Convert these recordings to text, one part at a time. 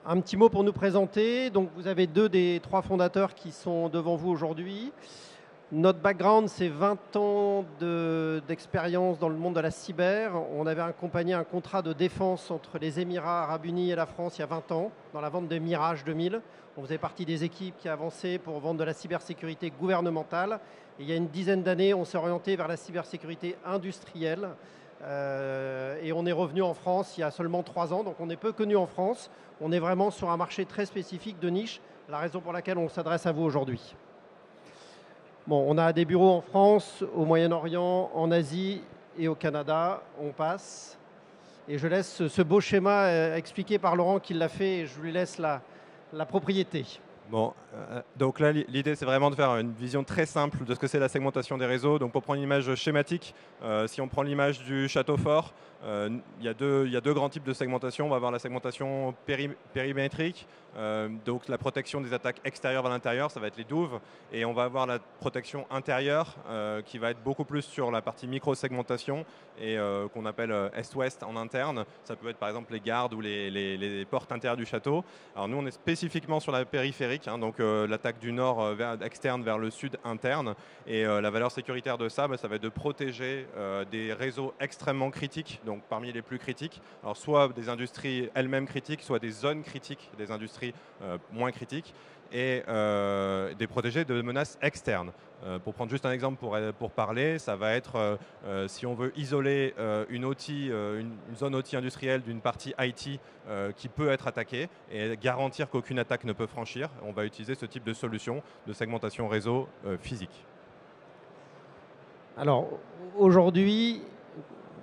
Un petit mot pour nous présenter. Donc, vous avez deux des trois fondateurs qui sont devant vous aujourd'hui. Notre background, c'est 20 ans d'expérience dans le monde de la cyber. On avait accompagné un contrat de défense entre les Émirats arabes unis et la France il y a 20 ans, dans la vente des Mirage 2000. On faisait partie des équipes qui avançaient pour vendre de la cybersécurité gouvernementale. Et il y a une dizaine d'années, on s'est orienté vers la cybersécurité industrielle. Et on est revenu en France il y a seulement 3 ans, donc on est peu connu en France. On est vraiment sur un marché très spécifique de niche, la raison pour laquelle on s'adresse à vous aujourd'hui. Bon, on a des bureaux en France, au Moyen-Orient, en Asie et au Canada. On passe. Et je laisse ce beau schéma expliqué par Laurent qui l'a fait et je lui laisse la propriété. Bon, donc là, l'idée, c'est vraiment de faire une vision très simple de ce que c'est la segmentation des réseaux. Donc pour prendre une image schématique, si on prend l'image du château fort, il y a deux grands types de segmentation. On va avoir la segmentation périmétrique, donc la protection des attaques extérieures vers l'intérieur, ça va être les douves. Et on va avoir la protection intérieure qui va être beaucoup plus sur la partie micro-segmentation et qu'on appelle Est-Ouest en interne. Ça peut être par exemple les gardes ou les portes intérieures du château. Alors nous, on est spécifiquement sur la périphérique, hein, donc l'attaque du nord externe vers le sud interne. Et la valeur sécuritaire de ça, ça va être de protéger des réseaux extrêmement critiques, donc parmi les plus critiques. Alors soit des industries elles-mêmes critiques, soit des zones critiques, des industries moins critiques, et des protégés de menaces externes. Pour prendre juste un exemple pour parler, ça va être si on veut isoler une zone OT industrielle d'une partie IT qui peut être attaquée et garantir qu'aucune attaque ne peut franchir, on va utiliser ce type de solution de segmentation réseau physique. Alors aujourd'hui,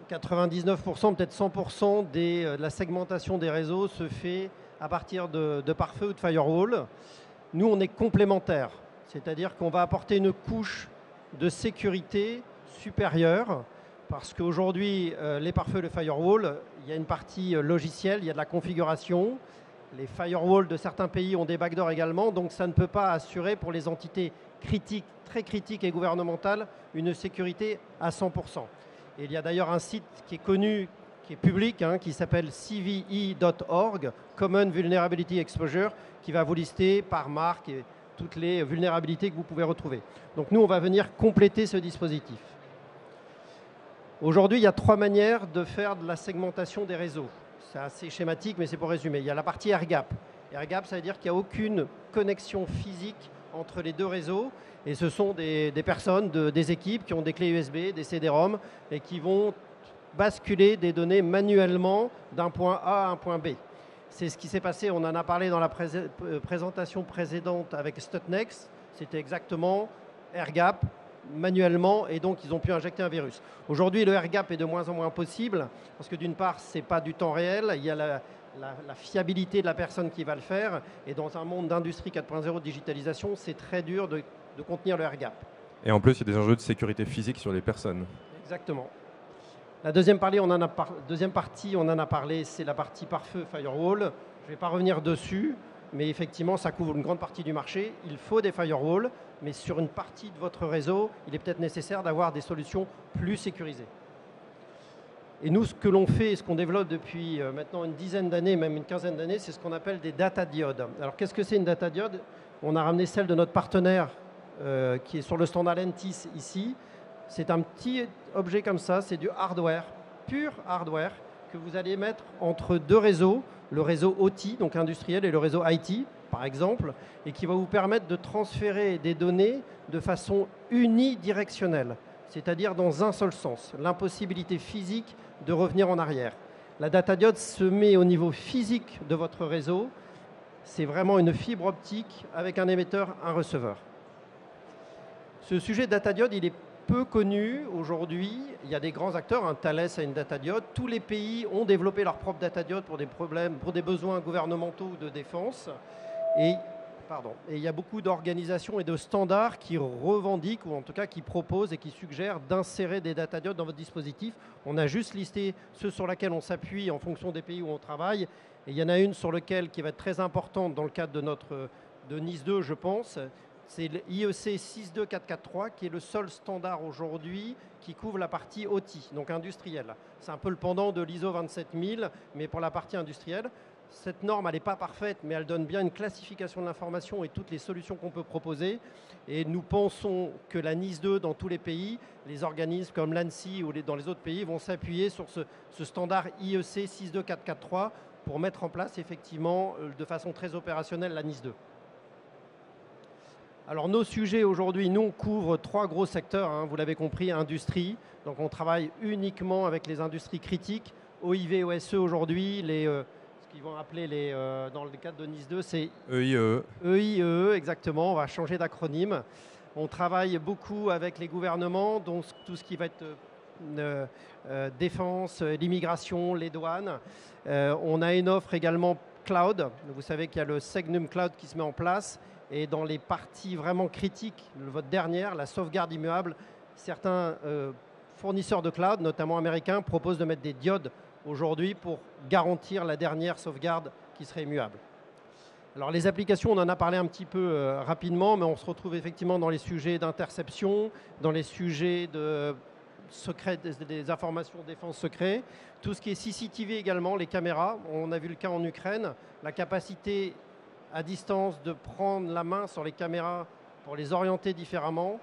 99%, peut-être 100% de la segmentation des réseaux se fait à partir de pare-feu ou de firewall. Nous, on est complémentaires, c'est-à-dire qu'on va apporter une couche de sécurité supérieure parce qu'aujourd'hui, les pare-feux, le firewall, il y a une partie logicielle, il y a de la configuration. Les firewalls de certains pays ont des backdoors également, donc ça ne peut pas assurer pour les entités critiques, très critiques et gouvernementales, une sécurité à 100%. Et il y a d'ailleurs un site qui est connu, qui est public, hein, qui s'appelle cve.org, Common Vulnerability Exposure, qui va vous lister par marque et toutes les vulnérabilités que vous pouvez retrouver. Donc nous, on va venir compléter ce dispositif. Aujourd'hui, il y a 3 manières de faire de la segmentation des réseaux. C'est assez schématique, mais c'est pour résumer. Il y a la partie air-gap. Air-gap, ça veut dire qu'il n'y a aucune connexion physique entre les deux réseaux. Et ce sont des personnes, des équipes qui ont des clés USB, des CD-ROM, et qui vont basculer des données manuellement d'un point A à un point B. C'est ce qui s'est passé, on en a parlé dans la présentation précédente avec Stutnext. C'était exactement air-gap, manuellement, et donc ils ont pu injecter un virus. Aujourd'hui, le air-gap est de moins en moins possible, parce que d'une part, ce n'est pas du temps réel, il y a la fiabilité de la personne qui va le faire, et dans un monde d'industrie 4.0 de digitalisation, c'est très dur de contenir le air-gap. Et en plus, il y a des enjeux de sécurité physique sur les personnes. Exactement. La deuxième partie, on en a parlé, c'est la partie pare-feu firewall. Je ne vais pas revenir dessus, mais effectivement, ça couvre une grande partie du marché. Il faut des firewalls, mais sur une partie de votre réseau, il est peut-être nécessaire d'avoir des solutions plus sécurisées. Et nous, ce que l'on fait et ce qu'on développe depuis maintenant une dizaine d'années, même une quinzaine d'années, c'est ce qu'on appelle des data diodes. Alors, qu'est-ce que c'est une data diode? On a ramené celle de notre partenaire qui est sur le stand Alentis ici. C'est un petit objet comme ça, c'est du hardware, pur hardware, que vous allez mettre entre deux réseaux, le réseau OT, donc industriel, et le réseau IT, par exemple, et qui va vous permettre de transférer des données de façon unidirectionnelle, c'est-à-dire dans un seul sens, l'impossibilité physique de revenir en arrière. La data diode se met au niveau physique de votre réseau, c'est vraiment une fibre optique avec un émetteur, un receveur. Ce sujet de data diode, il est peu connu aujourd'hui. Il y a des grands acteurs, hein, Thales a une data diode. Tous les pays ont développé leur propre data diode pour des besoins gouvernementaux ou de défense. Et il y a beaucoup d'organisations et de standards qui revendiquent, ou en tout cas qui proposent et qui suggèrent d'insérer des data diodes dans votre dispositif. On a juste listé ceux sur lesquels on s'appuie en fonction des pays où on travaille. Et il y en a une sur laquelle qui va être très importante dans le cadre de NIS 2, je pense. C'est l'IEC 62443 qui est le seul standard aujourd'hui qui couvre la partie OT, donc industrielle. C'est un peu le pendant de l'ISO 27000, mais pour la partie industrielle. cette norme, elle n'est pas parfaite, mais elle donne bien une classification de l'information et toutes les solutions qu'on peut proposer. Et nous pensons que la NIS 2, dans tous les pays, les organismes comme l'ANSSI ou dans les autres pays vont s'appuyer sur ce standard IEC 62443 pour mettre en place effectivement de façon très opérationnelle la NIS 2. Alors nos sujets aujourd'hui, nous on couvre 3 gros secteurs, hein, vous l'avez compris, industrie. Donc on travaille uniquement avec les industries critiques, OIV, OSE aujourd'hui, ce qu'ils vont appeler dans le cadre de NIS 2, c'est EIE. EIE, exactement, on va changer d'acronyme. On travaille beaucoup avec les gouvernements, donc tout ce qui va être défense, l'immigration, les douanes. On a une offre également cloud. Vous savez qu'il y a le Segnum Cloud qui se met en place. Et dans les parties vraiment critiques, votre dernière, la sauvegarde immuable, certains fournisseurs de cloud, notamment américains, proposent de mettre des diodes aujourd'hui pour garantir la dernière sauvegarde qui serait immuable. Alors les applications, on en a parlé un petit peu rapidement, mais on se retrouve effectivement dans les sujets d'interception, dans les sujets de secret, des informations de défense secret, tout ce qui est CCTV également, les caméras. On a vu le cas en Ukraine, la capacité à distance de prendre la main sur les caméras pour les orienter différemment.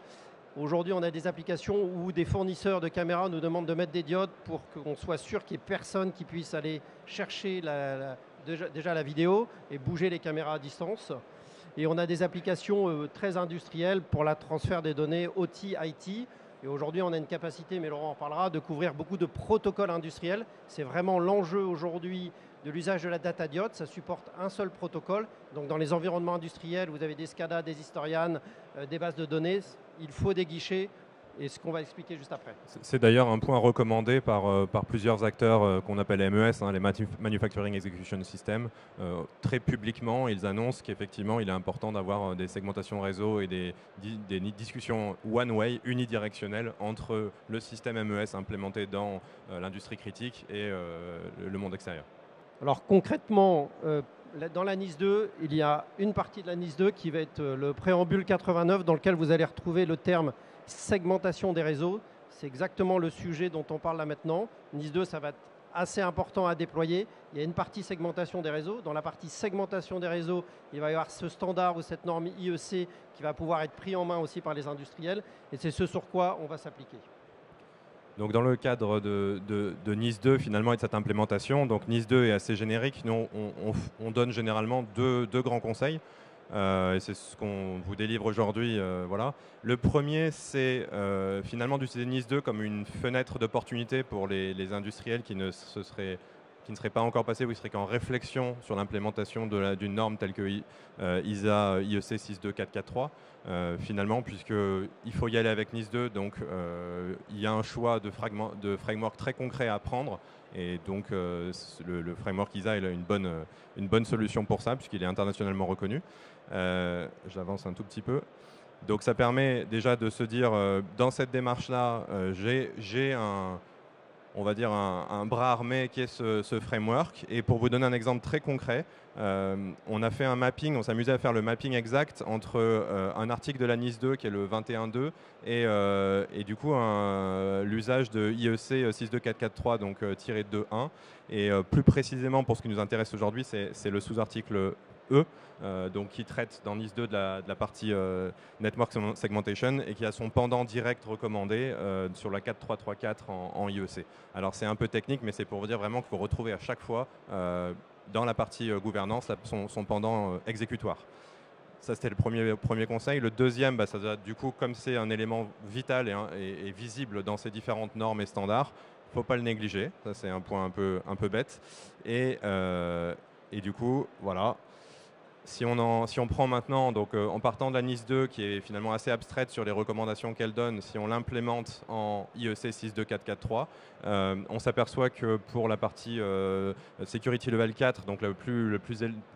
Aujourd'hui, on a des applications où des fournisseurs de caméras nous demandent de mettre des diodes pour qu'on soit sûr qu'il n'y ait personne qui puisse aller chercher déjà la vidéo et bouger les caméras à distance. Et on a des applications très industrielles pour le transfert des données OT, IT. Et aujourd'hui, on a une capacité, mais Laurent en parlera, de couvrir beaucoup de protocoles industriels. C'est vraiment l'enjeu aujourd'hui de l'usage de la data diode. Ça supporte un seul protocole. Donc dans les environnements industriels, vous avez des SCADA, des historians, des bases de données. Il faut des guichets. Et ce qu'on va expliquer juste après. C'est d'ailleurs un point recommandé par plusieurs acteurs qu'on appelle MES, hein, les Manufacturing Execution System. Très publiquement, ils annoncent qu'effectivement, il est important d'avoir des segmentations réseau et des discussions one-way, unidirectionnelles, entre le système MES implémenté dans l'industrie critique et le monde extérieur. Alors concrètement, dans la NIS 2, il y a une partie de la NIS 2 qui va être le préambule 89 dans lequel vous allez retrouver le terme segmentation des réseaux. C'est exactement le sujet dont on parle là maintenant. NIS 2, ça va être assez important à déployer. Il y a une partie segmentation des réseaux. Dans la partie segmentation des réseaux, il va y avoir ce standard ou cette norme IEC qui va pouvoir être pris en main aussi par les industriels. Et c'est ce sur quoi on va s'appliquer. Donc dans le cadre de NIS 2 finalement et de cette implémentation, donc NIS 2 est assez générique. Nous, on donne généralement deux grands conseils. Et c'est ce qu'on vous délivre aujourd'hui. Voilà. Le premier, c'est finalement d'utiliser NIS 2 comme une fenêtre d'opportunité pour les industriels qui ne seraient pas encore passés ou qui seraient qu'en réflexion sur l'implémentation d'une norme telle que ISA IEC 62443. Finalement, puisqu'il faut y aller avec NIS 2, donc il y a un choix de framework très concret à prendre. Et donc le framework ISA est une bonne solution pour ça, puisqu'il est internationalement reconnu. J'avance un tout petit peu. Donc ça permet déjà de se dire, dans cette démarche-là, j'ai on va dire un bras armé qui est ce framework. Et pour vous donner un exemple très concret, on a fait un mapping, on s'amusait à faire le mapping exact entre un article de la NIS 2 qui est le 21.2 et du coup l'usage de IEC 62443, donc tiré 2.1. Et plus précisément pour ce qui nous intéresse aujourd'hui, c'est le sous-article E, donc qui traite dans NIS 2 de la partie Network Segmentation et qui a son pendant direct recommandé sur la 4334 en IEC. Alors c'est un peu technique, mais c'est pour vous dire vraiment qu'il faut retrouver à chaque fois dans la partie gouvernance son pendant exécutoire. Ça, c'était le premier conseil. Le deuxième, ça doit, du coup, comme c'est un élément vital et visible dans ces différentes normes et standards, il ne faut pas le négliger. Ça, c'est un point un peu bête. Et du coup, voilà. Si on prend maintenant, donc en partant de la NIS 2, qui est finalement assez abstraite sur les recommandations qu'elle donne, si on l'implémente en IEC 62443, on s'aperçoit que pour la partie Security Level 4, donc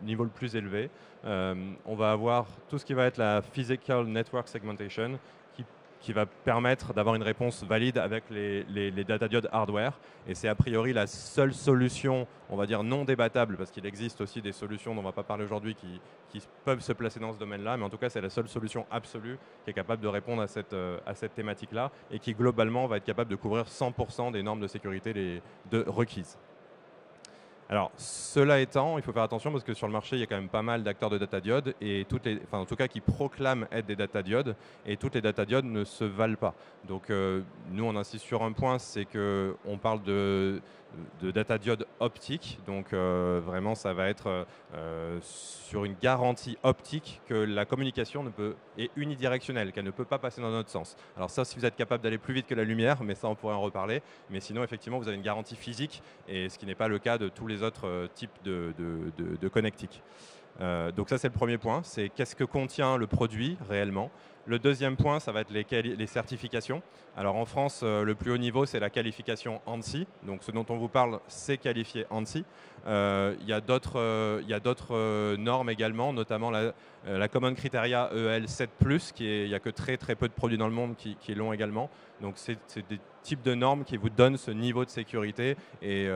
niveau le plus élevé, on va avoir tout ce qui va être la Physical Network Segmentation, qui va permettre d'avoir une réponse valide avec les data diodes hardware. Et c'est a priori la seule solution, on va dire non débattable, parce qu'il existe aussi des solutions dont on ne va pas parler aujourd'hui qui peuvent se placer dans ce domaine-là, mais en tout cas c'est la seule solution absolue qui est capable de répondre à cette thématique-là et qui globalement va être capable de couvrir 100% des normes de sécurité requises. Alors, cela étant, il faut faire attention parce que sur le marché, il y a quand même pas mal d'acteurs de data diodes et en tout cas qui proclament être des data diodes et toutes les data diodes ne se valent pas. Donc, nous, on insiste sur un point, c'est qu'on parle de data diode optique. Donc, vraiment, ça va être sur une garantie optique que la communication est unidirectionnelle, qu'elle ne peut pas passer dans notre sens. Alors ça, si vous êtes capable d'aller plus vite que la lumière, mais ça, on pourrait en reparler. Mais sinon, effectivement, vous avez une garantie physique, et ce qui n'est pas le cas de tous les autres types de connectiques. Donc ça, c'est le premier point, c'est qu'est-ce que contient le produit réellement. Le deuxième point, ça va être les certifications. Alors en France, le plus haut niveau, c'est la qualification ANSI. Donc ce dont on vous parle, c'est qualifié ANSI. Il y a d'autres normes également, notamment la Common Criteria EL7+, il n'y a que très peu de produits dans le monde qui l'ont également. Donc c'est des types de normes qui vous donnent ce niveau de sécurité et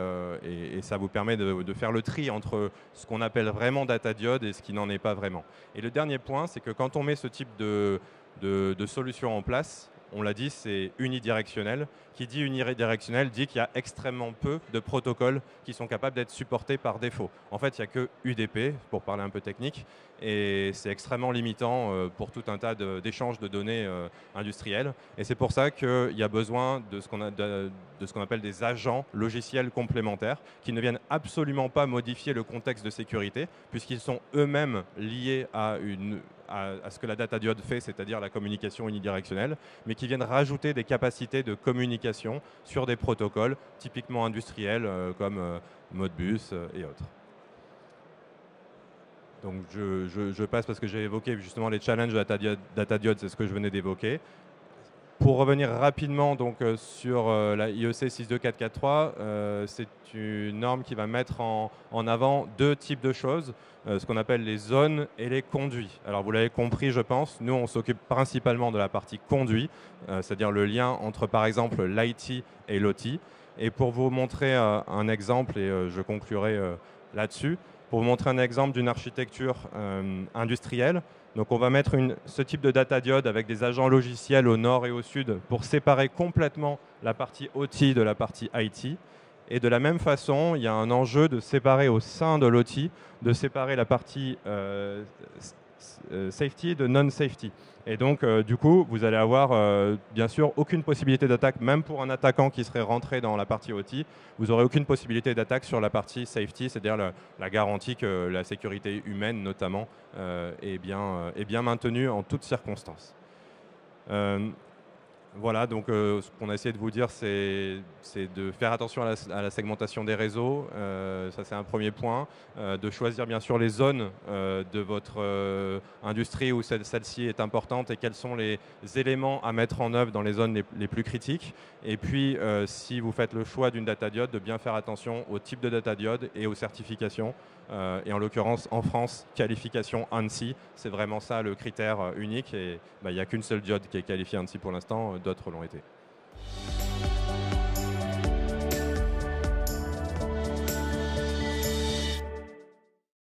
ça vous permet de faire le tri entre ce qu'on appelle vraiment data diode et ce qui n'en est pas vraiment. Et le dernier point, c'est que quand on met ce type de solution en place, on l'a dit, c'est unidirectionnel. Qui dit unidirectionnel dit qu'il y a extrêmement peu de protocoles qui sont capables d'être supportés par défaut. En fait, il n'y a que UDP, pour parler un peu technique, et c'est extrêmement limitant pour tout un tas d'échanges de données industriels. Et c'est pour ça qu'il y a besoin de ce qu'on appelle des agents logiciels complémentaires qui ne viennent absolument pas modifier le contexte de sécurité, puisqu'ils sont eux-mêmes liés à ce que la data diode fait, c'est-à-dire la communication unidirectionnelle, mais qui viennent rajouter des capacités de communication sur des protocoles typiquement industriels comme Modbus et autres. Donc je passe parce que j'ai évoqué justement les challenges de data diode, c'est ce que je venais d'évoquer. Pour revenir rapidement donc, sur la IEC 62443, c'est une norme qui va mettre en avant deux types de choses, ce qu'on appelle les zones et les conduits. Alors vous l'avez compris, je pense, nous on s'occupe principalement de la partie conduit, c'est-à-dire le lien entre par exemple l'IT et l'OT. Et pour vous montrer un exemple, et je conclurai là-dessus, pour vous montrer un exemple d'une architecture industrielle. Donc on va mettre ce type de data diode avec des agents logiciels au nord et au sud pour séparer complètement la partie OT de la partie IT. Et de la même façon, il y a un enjeu de séparer au sein de l'OT, de séparer la partie safety de non-safety. Et donc, du coup, vous allez avoir, bien sûr, aucune possibilité d'attaque, même pour un attaquant qui serait rentré dans la partie OT, vous n'aurez aucune possibilité d'attaque sur la partie safety, c'est-à-dire la garantie que la sécurité humaine, notamment, est bien maintenue en toutes circonstances. Voilà, donc ce qu'on a essayé de vous dire, c'est de faire attention à la segmentation des réseaux, ça c'est un premier point, de choisir bien sûr les zones de votre industrie où celle-ci est importante et quels sont les éléments à mettre en œuvre dans les zones les plus critiques. Et puis, si vous faites le choix d'une data diode, de bien faire attention au type de data diode et aux certifications. Et en l'occurrence, en France, qualification ANSI, c'est vraiment ça le critère unique. Et il n'y a qu'une seule diode qui est qualifiée ANSI pour l'instant, d'autres l'ont été.